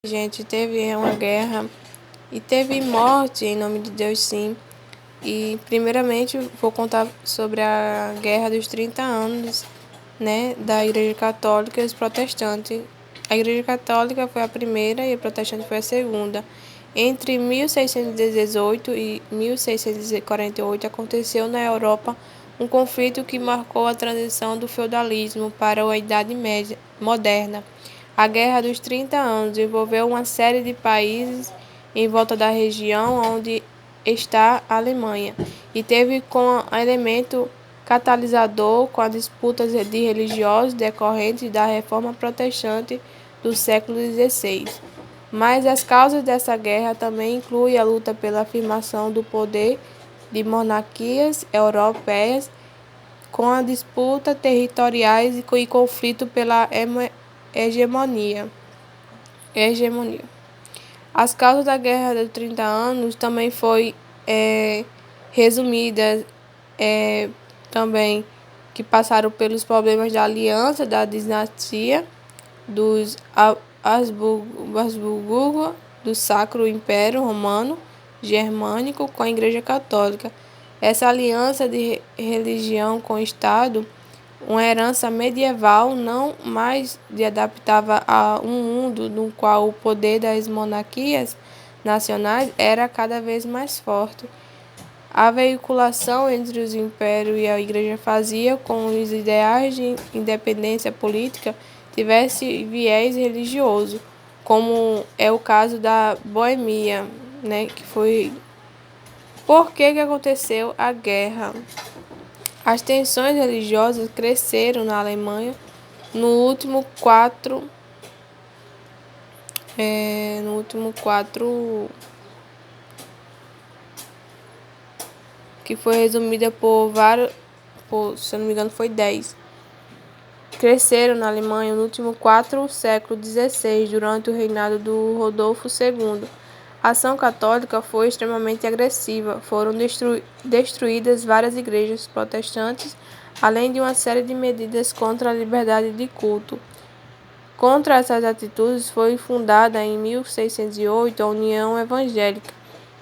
Gente, teve uma guerra e teve morte em nome de Deus, sim. E primeiramente vou contar sobre a Guerra dos 30 anos, né, da Igreja Católica e os protestantes. A Igreja Católica foi a primeira e a protestante foi a segunda. Entre 1618 e 1648 aconteceu na Europa um conflito que marcou a transição do feudalismo para a Idade Média moderna. A Guerra dos 30 anos envolveu uma série de países em volta da região onde está a Alemanha e teve como elemento catalisador com as disputas de religiosos decorrentes da Reforma Protestante do século XVI. Mas as causas dessa guerra também incluem a luta pela afirmação do poder de monarquias europeias com a disputa territoriais e conflito pela hegemonia. As causas da Guerra dos 30 anos também foi resumidas também que passaram pelos problemas da aliança da dinastia dos Habsburgo do Sacro Império Romano Germânico com a Igreja Católica. Essa aliança de religião com o Estado, uma herança medieval, não mais se adaptava a um mundo no qual o poder das monarquias nacionais era cada vez mais forte. A veiculação entre os impérios e a Igreja fazia com que os ideais de independência política tivessem viés religioso, como é o caso da Boêmia, né, que foi por que aconteceu a guerra. As tensões religiosas cresceram na Alemanha no último quatro que foi resumida por vários, se não me engano foi 10. Cresceram na Alemanha no último século XVI, durante o reinado do Rodolfo II. A ação católica foi extremamente agressiva. Foram destruídas várias igrejas protestantes, além de uma série de medidas contra a liberdade de culto. Contra essas atitudes foi fundada em 1608 a União Evangélica.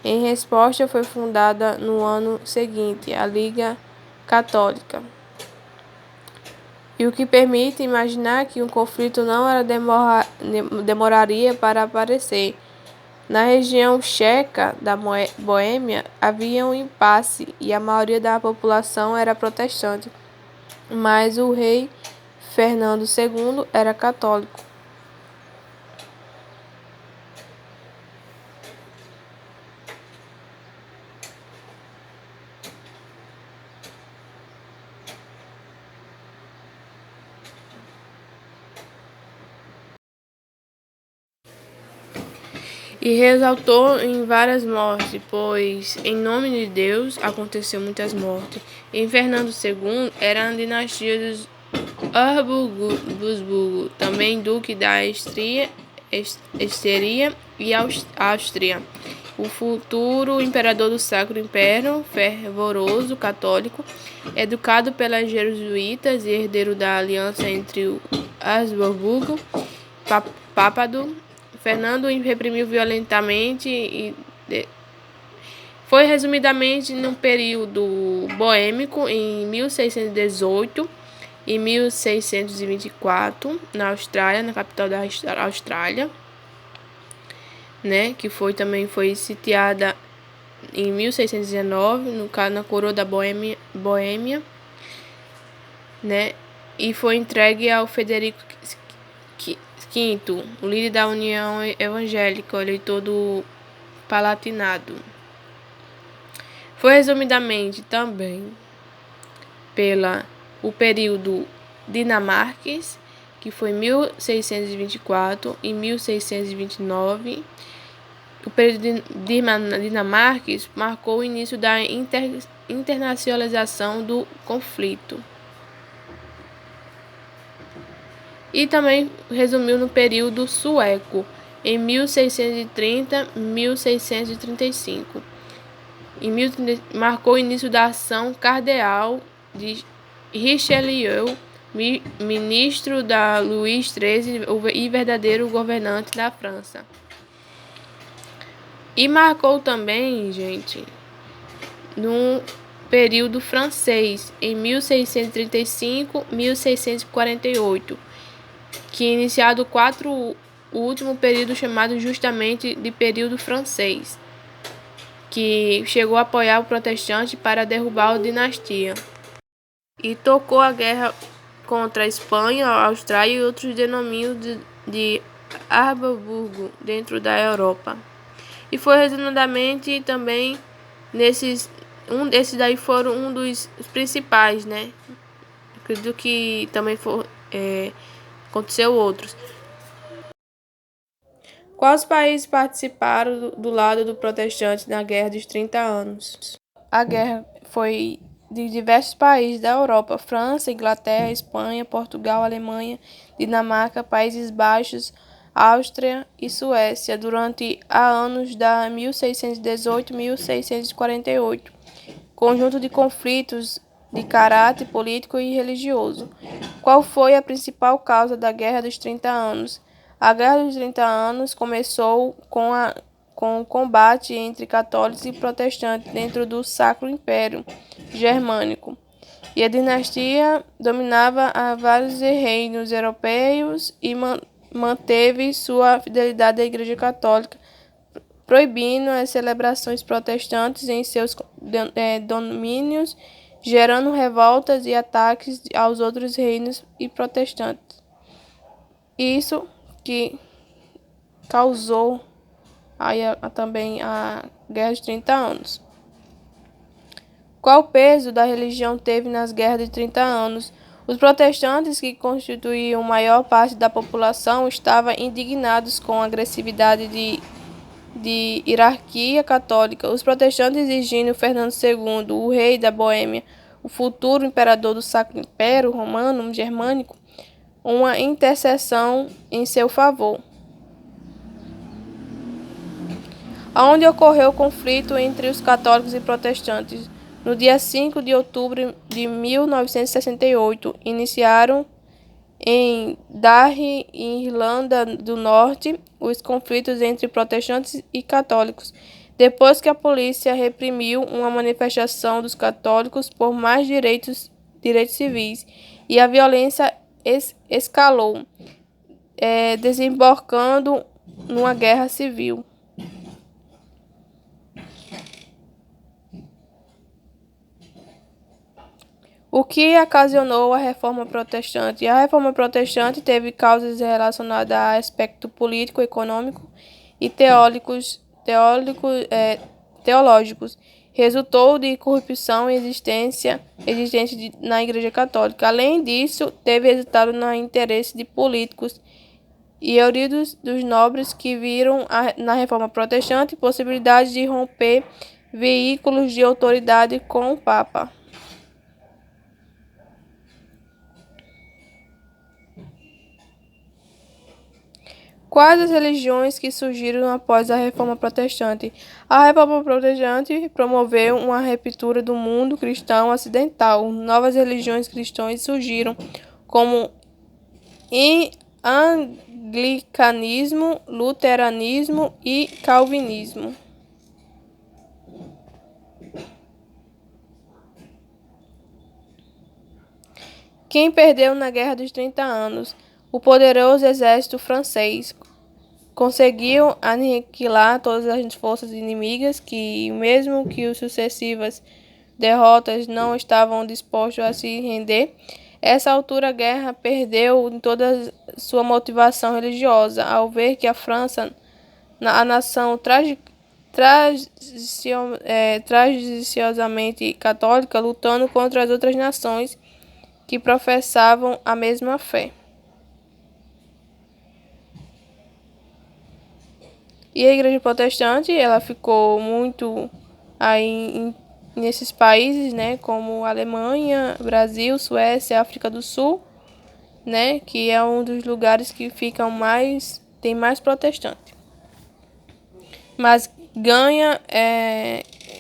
Em resposta, foi fundada no ano seguinte a Liga Católica. E o que permite imaginar que um conflito não demoraria para aparecer. Na região tcheca da Boêmia havia um impasse e a maioria da população era protestante, mas o rei Fernando II era católico. E resultou em várias mortes, pois, em nome de Deus, aconteceu muitas mortes. Em Fernando II era a dinastia dos Habsburgo, também duque da Estiria e Áustria. O futuro imperador do Sacro Império, fervoroso católico, educado pelas jesuítas e herdeiro da aliança entre o Habsburgo Papado, Fernando reprimiu violentamente e foi resumidamente no período boêmico em 1618 e 1624 na Austrália, na capital da Austrália, né, que foi sitiada em 1619 na coroa da Boêmia, né, e foi entregue ao Frederico V, o líder da União Evangélica, o eleitor do Palatinado. Foi resumidamente também o período dinamarquês, que foi 1624 e 1629. O período dinamarquês marcou o início da internacionalização do conflito. E também resumiu no período sueco, em 1630 e 1635. Marcou o início da ação cardeal de Richelieu ministro da Luís XIII e verdadeiro governante da França. E marcou também, gente, no período francês, em 1635-1648, que iniciado o último período chamado justamente de período francês, que chegou a apoiar o protestante para derrubar a dinastia. E tocou a guerra contra a Espanha, a Austrália e outros domínios de Habsburgo dentro da Europa. E foi resumidamente também nesses esses daí foram um dos principais, né? Acredito que também aconteceu outros. Quais países participaram do lado do protestante na Guerra dos 30 anos? A guerra foi de diversos países da Europa: França, Inglaterra, Espanha, Portugal, Alemanha, Dinamarca, Países Baixos, Áustria e Suécia, durante anos da 1618-1648, conjunto de conflitos de caráter político e religioso. Qual foi a principal causa da Guerra dos 30 Anos? A Guerra dos 30 Anos começou com o combate entre católicos e protestantes dentro do Sacro Império Germânico, e a dinastia dominava a vários reinos europeus e manteve sua fidelidade à Igreja Católica, proibindo as celebrações protestantes em seus domínios, gerando revoltas e ataques aos outros reinos e protestantes. Isso que causou também a Guerra de 30 Anos. Qual o peso da religião teve nas guerras de 30 anos? Os protestantes, que constituíam a maior parte da população, estavam indignados com a agressividade de hierarquia católica. Os protestantes exigindo Fernando II, o rei da Boêmia, o futuro imperador do Sacro Império Romano Germânico, uma intercessão em seu favor. Onde ocorreu o conflito entre os católicos e protestantes? No dia 5 de outubro de 1968, iniciaram em Derry, Irlanda do Norte, os conflitos entre protestantes e católicos, depois que a polícia reprimiu uma manifestação dos católicos por mais direitos civis, e a violência escalou, desembocando numa guerra civil. O que ocasionou a Reforma Protestante? A Reforma Protestante teve causas relacionadas a aspectos político, econômico e teológicos. Resultou de corrupção existente na Igreja Católica. Além disso, teve resultado no interesse de políticos e eruditos dos nobres, que viram na Reforma Protestante possibilidade de romper veículos de autoridade com o Papa. Quais as religiões que surgiram após a Reforma Protestante? A Reforma Protestante promoveu uma ruptura do mundo cristão ocidental. Novas religiões cristãs surgiram, como anglicanismo, luteranismo e calvinismo. Quem perdeu na Guerra dos 30 Anos? O poderoso exército francês conseguiu aniquilar todas as forças inimigas, que, mesmo que as sucessivas derrotas não estavam dispostos a se render. Essa altura, a guerra perdeu em toda sua motivação religiosa, ao ver que a França, a nação tradicionalmente católica, lutando contra as outras nações que professavam a mesma fé. E a Igreja Protestante, ela ficou muito aí nesses países, né, como Alemanha, Brasil, Suécia, África do Sul, né, que é um dos lugares que tem mais protestante. Mas ganha,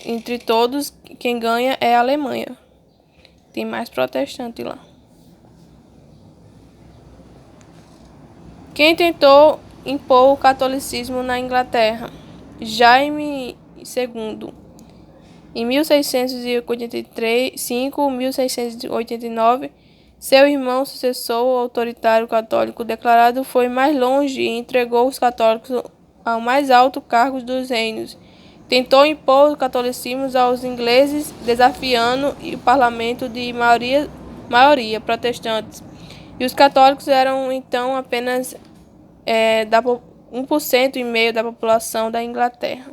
entre todos, quem ganha é a Alemanha. Tem mais protestante lá. Quem tentou impor o catolicismo na Inglaterra? Jaime II. Em 1685-1689, seu irmão sucessor autoritário católico declarado foi mais longe e entregou os católicos ao mais alto cargo dos reinos. Tentou impor o catolicismo aos ingleses, desafiando o parlamento de maioria protestantes. E os católicos eram então apenas 1,5% da população da Inglaterra.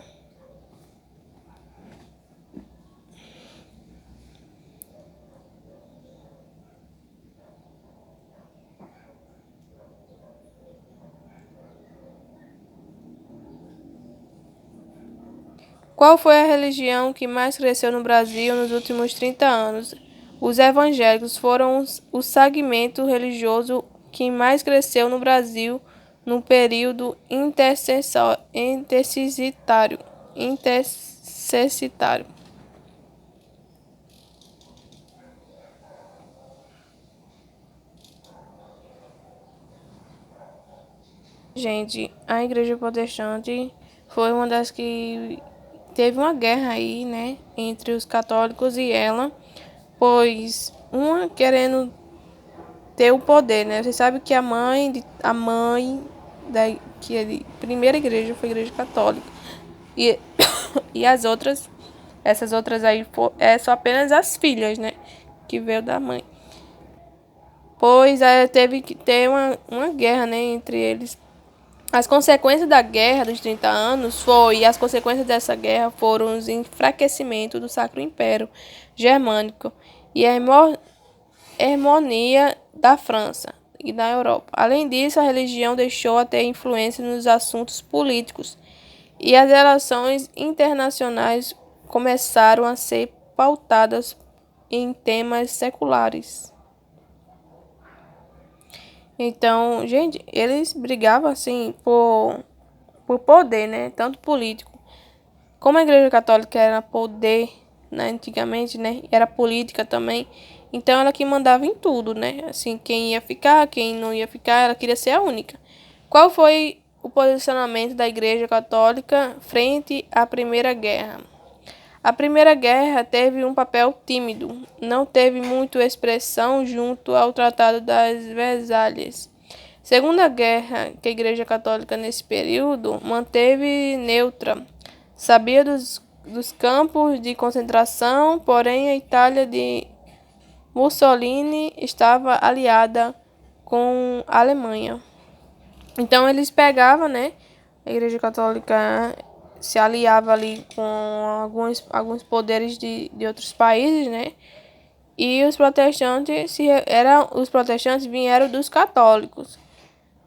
Qual foi a religião que mais cresceu no Brasil nos últimos 30 anos? Os evangélicos foram o segmento religioso que mais cresceu no Brasil no período intercessitário. Gente, a Igreja Protestante foi uma das que teve uma guerra aí, né, entre os católicos e ela, pois uma querendo ter o poder, né? Você sabe que a mãe primeira igreja foi a Igreja Católica. E, e essas outras aí são apenas as filhas, né, que veio da mãe. Pois teve que ter uma guerra, né, entre eles. As consequências da Guerra dos 30 Anos as consequências dessa guerra foram o enfraquecimento do Sacro Império Germânico e a harmonia da França e da Europa. Além disso, a religião deixou a ter influência nos assuntos políticos e as relações internacionais começaram a ser pautadas em temas seculares. Então, gente, eles brigavam assim por poder, né? Tanto político. Como a Igreja Católica era poder, né? Antigamente, né? Era política também. Então, ela que mandava em tudo, né? Assim, quem ia ficar, quem não ia ficar, ela queria ser a única. Qual foi o posicionamento da Igreja Católica frente à Primeira Guerra? A Primeira Guerra teve um papel tímido, não teve muita expressão junto ao Tratado das Versalhes. Segunda Guerra, que a Igreja Católica nesse período manteve neutra, sabia dos campos de concentração, porém a Itália de Mussolini estava aliada com a Alemanha. Então eles pegavam, né? A Igreja Católica se aliava ali com alguns poderes de outros países, né? E os protestantes vieram dos católicos,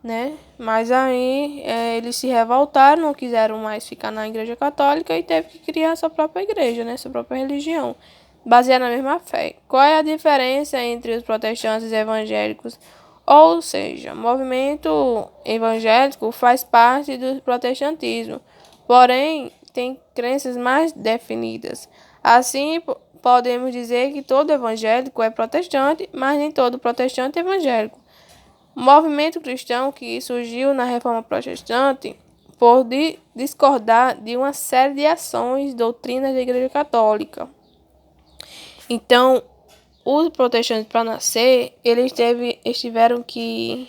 né? Mas aí eles se revoltaram, não quiseram mais ficar na Igreja Católica e teve que criar sua própria igreja, né? Sua própria religião, baseada na mesma fé. Qual é a diferença entre os protestantes e evangélicos? Ou seja, o movimento evangélico faz parte do protestantismo, porém tem crenças mais definidas. Assim, podemos dizer que todo evangélico é protestante, mas nem todo protestante é evangélico. O movimento cristão que surgiu na Reforma Protestante por discordar de uma série de ações, doutrinas da Igreja Católica. Então, os protestantes, para nascer, eles tiveram que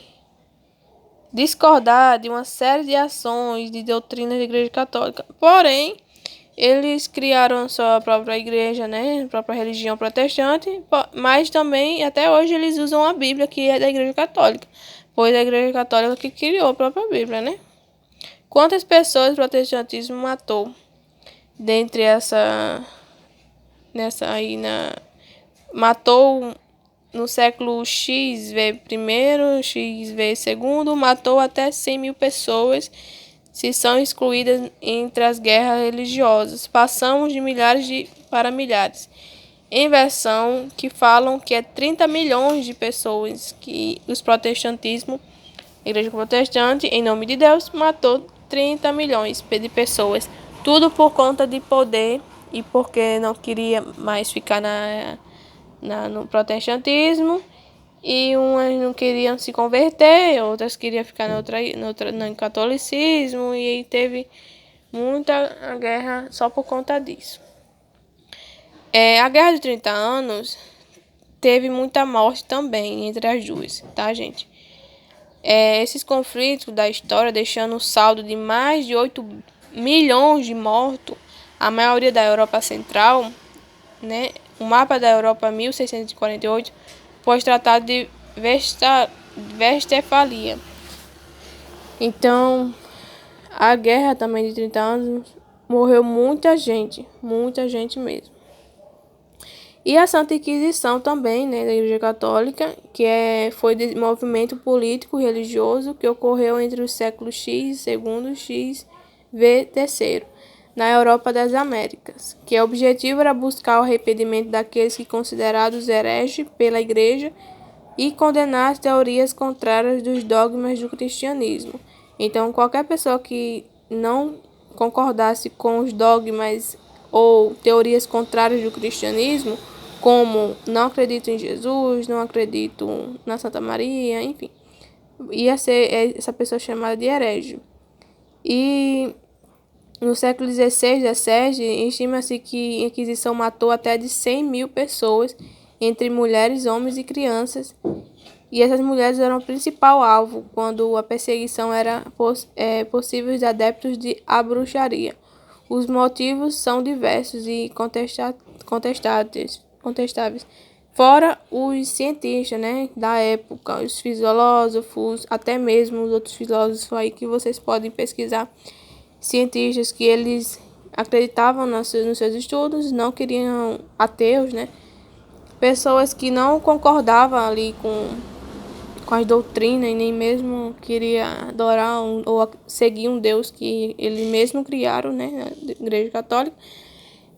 discordar de uma série de ações, de doutrinas da Igreja Católica. Porém, eles criaram a sua própria igreja, né, a própria religião protestante, mas também, até hoje, eles usam a Bíblia, que é da Igreja Católica, pois a Igreja Católica que criou a própria Bíblia, né? Quantas pessoas o protestantismo matou? Dentre matou no século XV I, XV II, matou até 100 mil pessoas, se são excluídas entre as guerras religiosas. Passamos de milhares para milhares. Em versão que falam que é 30 milhões de pessoas que a Igreja Protestante, em nome de Deus, matou 30 milhões de pessoas. Tudo por conta de poder e porque não queria mais ficar no protestantismo E umas não queriam se converter, outras queriam ficar no catolicismo, e aí teve muita guerra só por conta disso. A Guerra de 30 anos teve muita morte também entre as duas, tá, gente? Esses conflitos da história deixando um saldo de mais de 8 milhões de mortos, a maioria da Europa Central, né? O mapa da Europa 1648, pós-tratado de Westfalia. Então, a guerra também de 30 anos morreu muita gente mesmo. E a Santa Inquisição também, né, da Igreja Católica, foi de movimento político e religioso que ocorreu entre os séculos X, II, X, V, III, na Europa das Américas, que o objetivo era buscar o arrependimento daqueles que considerados hereges pela Igreja e condenar as teorias contrárias dos dogmas do cristianismo. Então, qualquer pessoa que não concordasse com os dogmas ou teorias contrárias do cristianismo, como não acredito em Jesus, não acredito na Santa Maria, enfim, ia ser essa pessoa chamada de herege. E no século XVI e XVII, estima-se que a Inquisição matou até de 100 mil pessoas, entre mulheres, homens e crianças, e essas mulheres eram o principal alvo quando a perseguição era possíveis adeptos de a bruxaria. Os motivos são diversos e contestáveis. Fora os cientistas, né, da época, os filósofos, até mesmo os outros filósofos aí que vocês podem pesquisar, cientistas que eles acreditavam nos seus estudos, não queriam ateus, né, pessoas que não concordavam ali com as doutrinas e nem mesmo queria adorar ou seguir um Deus que eles mesmos criaram, né, na Igreja Católica.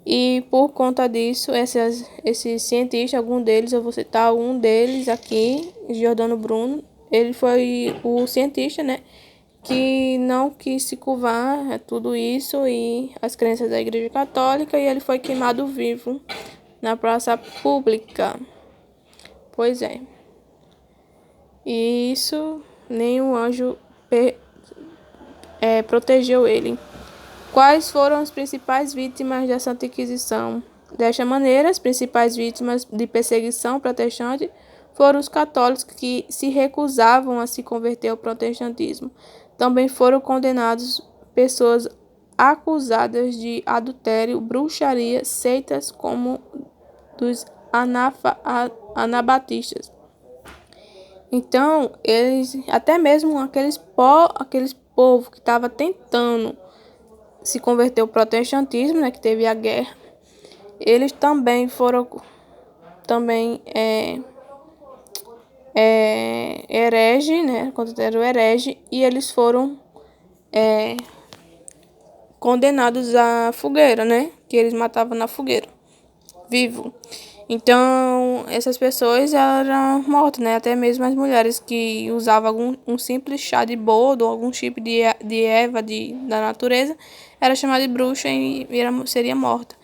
E por conta disso, esses cientistas, algum deles, eu vou citar um deles aqui, Giordano Bruno, ele foi o cientista, né, que não quis se curvar a tudo isso e as crenças da Igreja Católica, e ele foi queimado vivo na praça pública. Pois é. E isso nenhum anjo protegeu ele. Quais foram as principais vítimas da Santa Inquisição? Desta maneira, as principais vítimas de perseguição protestante foram os católicos que se recusavam a se converter ao protestantismo. Também foram condenados pessoas acusadas de adultério, bruxaria, seitas como dos anabatistas. Então, eles, até mesmo aqueles povos que estavam tentando se converter ao protestantismo, né, que teve a guerra, eles também foram herege, né, consideraram herege, e eles foram condenados à fogueira, né, que eles matavam na fogueira, vivo. Então, essas pessoas eram mortas, né? Até mesmo as mulheres que usavam um simples chá de boldo ou algum tipo de erva da natureza era chamada de bruxa e seria morta.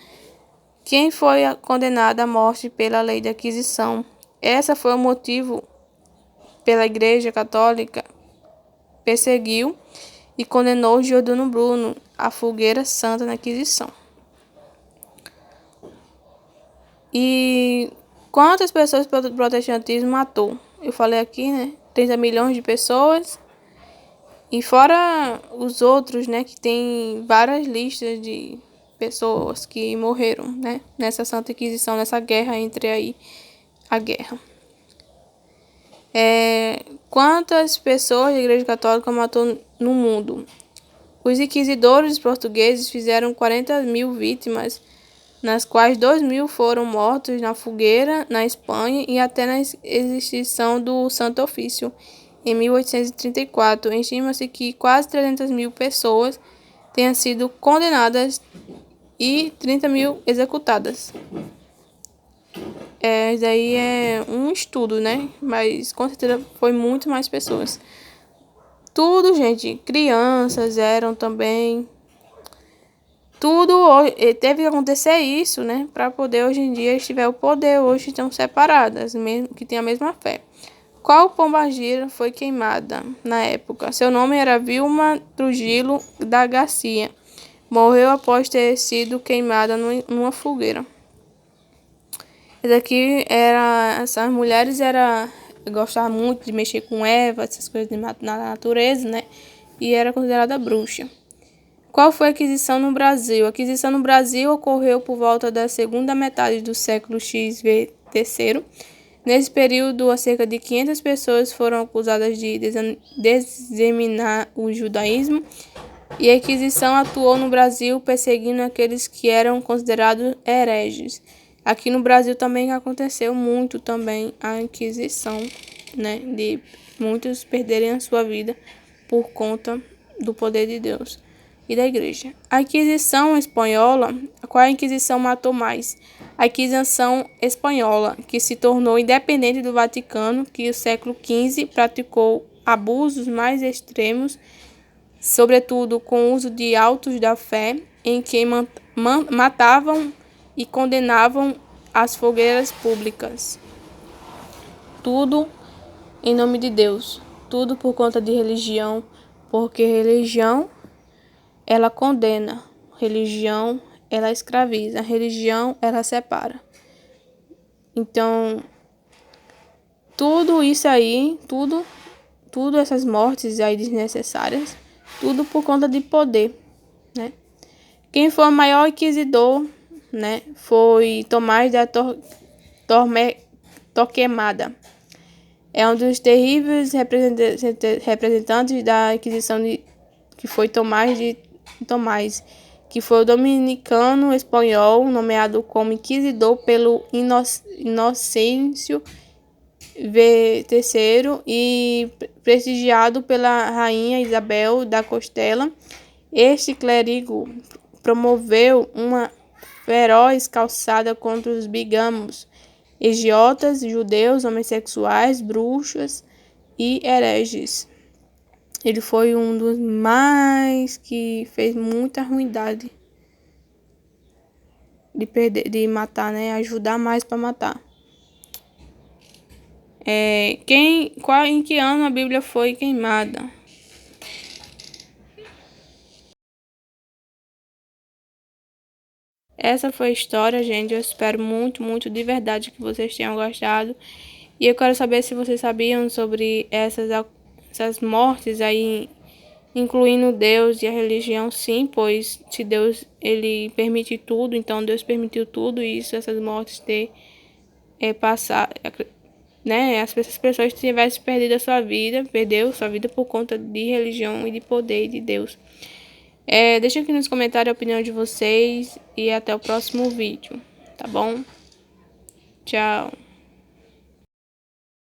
Quem foi condenado à morte pela lei da Inquisição? Essa foi o motivo pela Igreja Católica perseguiu e condenou Giordano Bruno à fogueira santa na Inquisição. E quantas pessoas o protestantismo matou? Eu falei aqui, né? 30 milhões de pessoas. E fora os outros, né? Que tem várias listas de pessoas que morreram, né? Nessa Santa Inquisição, nessa guerra entre aí a guerra. Quantas pessoas a Igreja Católica matou no mundo? Os inquisidores portugueses fizeram 40 mil vítimas, nas quais 2.000 foram mortos na fogueira, na Espanha, e até na extinção do Santo Ofício, em 1834. Estima-se que quase 300 mil pessoas tenham sido condenadas e 30 mil executadas. Isso daí é um estudo, né? Mas com certeza foi muito mais pessoas. Tudo, gente. Crianças eram também. teve que acontecer isso, né? Para poder hoje em dia estiver o poder hoje estão separadas, mesmo que tenha a mesma fé. Qual pombagira foi queimada na época? Seu nome era Vilma Trujillo da Garcia. Morreu após ter sido queimada numa fogueira. Essas mulheres gostavam muito de mexer com ervas, essas coisas na natureza, né? E era considerada bruxa. Qual foi a aquisição no Brasil? A aquisição no Brasil ocorreu por volta da segunda metade do século XV3. Nesse período, cerca de 500 pessoas foram acusadas de disseminar o judaísmo, e a Inquisição atuou no Brasil perseguindo aqueles que eram considerados hereges. Aqui no Brasil também aconteceu muito também a Inquisição, né, de muitos perderem a sua vida por conta do poder de Deus e da igreja. A Inquisição espanhola, qual a Inquisição matou mais? A Inquisição espanhola, que se tornou independente do Vaticano, que no século XV praticou abusos mais extremos, sobretudo com o uso de autos da fé, em que matavam e condenavam às fogueiras públicas. Tudo em nome de Deus, tudo por conta de religião, porque religião ela condena, religião ela escraviza, religião ela separa. Então, tudo isso aí, tudo essas mortes aí desnecessárias, tudo por conta de poder, né? Quem foi o maior inquisidor, né, foi Tomás da Torquemada. É um dos terríveis representantes da Inquisição que foi Tomás, que foi o dominicano espanhol nomeado como inquisidor pelo Inocêncio III e prestigiado pela rainha Isabel da Castela. Este clérigo promoveu uma feroz calçada contra os bigamos, egiotas, judeus, homossexuais, bruxas e hereges. Ele foi um dos mais que fez muita ruindade de matar, né? Ajudar mais para matar. Em que ano a Bíblia foi queimada? Essa foi a história, gente. Eu espero muito, muito de verdade que vocês tenham gostado. E eu quero saber se vocês sabiam sobre essas mortes aí, incluindo Deus e a religião, sim, pois se Deus ele permite tudo, então Deus permitiu tudo isso, essas mortes ter passar, né? Essas pessoas tivessem perdido a sua vida, perdeu sua vida por conta de religião e de poder de Deus. Deixa aqui nos comentários a opinião de vocês e até o próximo vídeo, tá bom? Tchau.